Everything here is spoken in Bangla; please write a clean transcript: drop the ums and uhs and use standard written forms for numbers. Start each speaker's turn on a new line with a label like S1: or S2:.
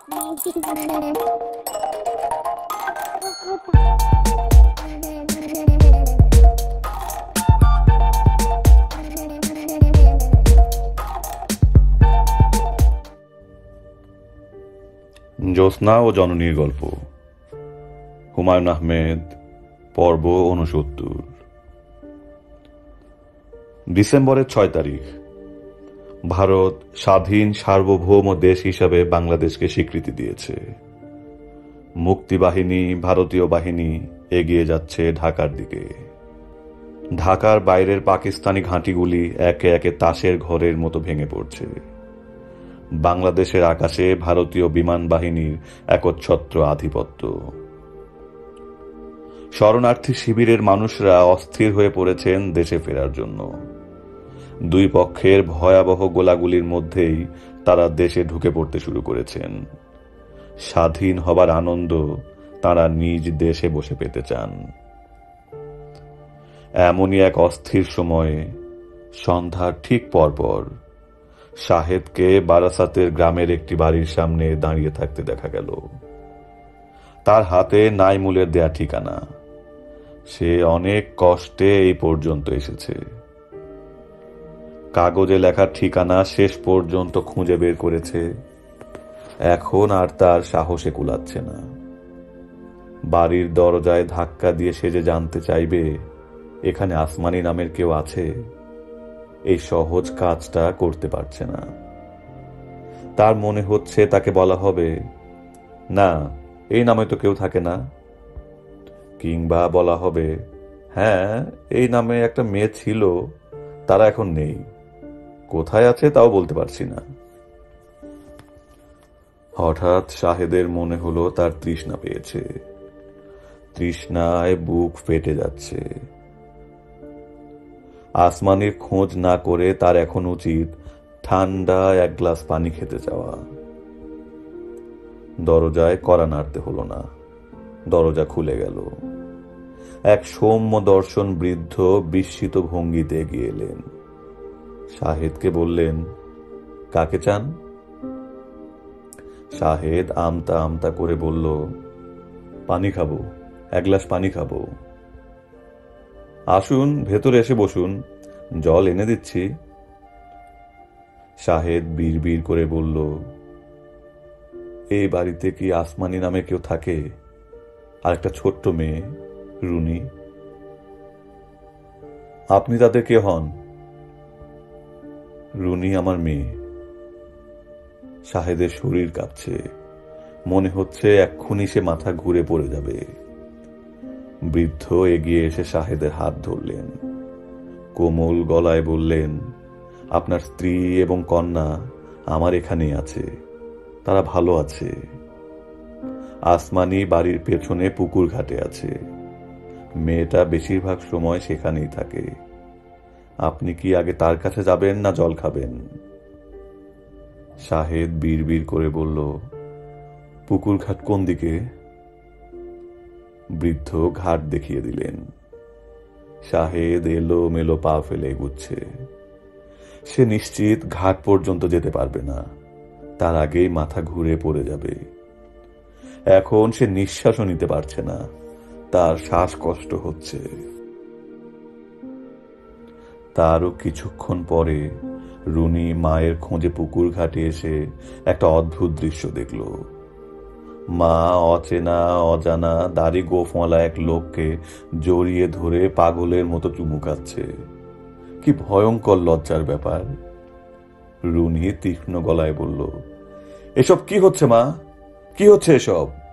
S1: জ্যোৎস্না ও জননীর গল্প, হুমায়ুন আহমেদ, পর্ব ৬৯। ডিসেম্বরের ৬ তারিখ। ভারত স্বাধীন সার্বভৌম দেশ হিসাবে বাংলাদেশকে স্বীকৃতি দিয়েছে। মুক্তিবাহিনী, ভারতীয় বাহিনী এগিয়ে যাচ্ছে ঢাকার দিকে। ঢাকার বাইরের পাকিস্তানি ঘাঁটিগুলি একে একে তাসের ঘরের মতো ভেঙে পড়ছে। বাংলাদেশের আকাশে ভারতীয় বিমান বাহিনীর একচ্ছত্র আধিপত্য। শরণার্থী শিবিরের মানুষরা অস্থির হয়ে পড়েছেন দেশে ফেরার জন্য। দুই পক্ষের ভয়াবহ গোলাগুলির মধ্যেই তারা দেশে ঢুকে পড়তে শুরু করেছেন। স্বাধীন হবার আনন্দ তারা নিজ দেশে বসে পেতে চান। এমনই এক অস্থির সময়ে সন্ধ্যার ঠিক পরপর শাহেদকে বারাসাতের গ্রামের একটি বাড়ির সামনে দাঁড়িয়ে থাকতে দেখা গেল। তার হাতে নাইমুলের দেয়া ঠিকানা। সে অনেক কষ্টে এই পর্যন্ত এসেছে। কাগজে লেখা ঠিকানা শেষ পর্যন্ত খুঁজে বের করেছে। এখন আর তার সাহসে কুলাচ্ছে না। বাড়ির দরজায় ধাক্কা দিয়ে সে যে জানতে চাইবে এখানে আসমানি নামের কেউ আছে, এই সহজ কাজটা করতে পারছে না। তার মনে হচ্ছে তাকে বলা হবে, না, এই নামে তো কেউ থাকে না। কিংবা বলা হবে, হ্যাঁ, এই নামে একটা মেয়ে ছিল, তারা এখন নেই, কোথায় আছে তাও বলতে পারছি না। হঠাৎ শাহেদের মনে হলো তার তৃষ্ণা পেয়েছে। তৃষ্ণায় বুক ফেটে যাচ্ছে। আসমানির খোঁজ না করে তার এখন উচিত ঠান্ডা এক গ্লাস পানি খেতে যাওয়া। দরজায় কড়া নাড়তে হলো না, দরজা খুলে গেল। এক সৌম্য দর্শন বৃদ্ধ বিস্মিত ভঙ্গিতে এগিয়ে এলেন। শাহেদকে বললেন, কাকে চান? শাহেদ আমতা আমতা করে বলল, পানি খাবো, এক গ্লাস পানি খাবো। আসুন, ভেতরে এসে বসুন, জল এনে দিচ্ছি। শাহেদ বিড়বিড় করে বলল, এই বাড়িতে কি আসমানি নামে কেউ থাকে? আর একটা ছোট্ট মেয়ে, রুনি। আপনি তাদের কে হন? রুনি আমার মেয়ে। শাহেদের শরীর কাঁপছে। মনে হচ্ছে এক্ষুনি সে মাথা ঘুরে পড়ে যাবে। বৃদ্ধ এগিয়ে এসে শাহেদের হাত ধরলেন। কোমল গলায় বললেন, আপনার স্ত্রী এবং কন্যা আমার এখানেই আছে, তারা ভালো আছে। আসমানি বাড়ির পেছনে পুকুর ঘাটে আছে। মেয়েটা বেশিরভাগ সময় সেখানেই থাকে। আপনি কি আগে তার কাছে যাবেন না জল খাবেন? শাহেদ বিড়বিড় করে বলল, পুকুর ঘাট কোন দিকে? বৃদ্ধ ঘাট দেখিয়ে দিলেন। শাহেদ এলো মেলো পা ফেলে এগুচ্ছে। সে নিশ্চিত ঘাট পর্যন্ত যেতে পারবে না, তার আগেই মাথা ঘুরে পড়ে যাবে। এখন সে নিঃশ্বাসও নিতে পারছে না, তার শ্বাসকষ্ট হচ্ছে। তারও কিছুক্ষণ পরে রুনি মায়ের খোঁজে পুকুর ঘাটে এসে একটা অদ্ভুত দৃশ্য দেখল। মা অচেনা অজানা দাড়ি গোফওয়ালা এক লোককে জড়িয়ে ধরে পাগলের মতো চুমু খাচ্ছে। কি ভয়ঙ্কর লজ্জার ব্যাপার! রুনি তীক্ষ্ণ গলায় বলল, এসব কি হচ্ছে মা? কি হচ্ছে এসব?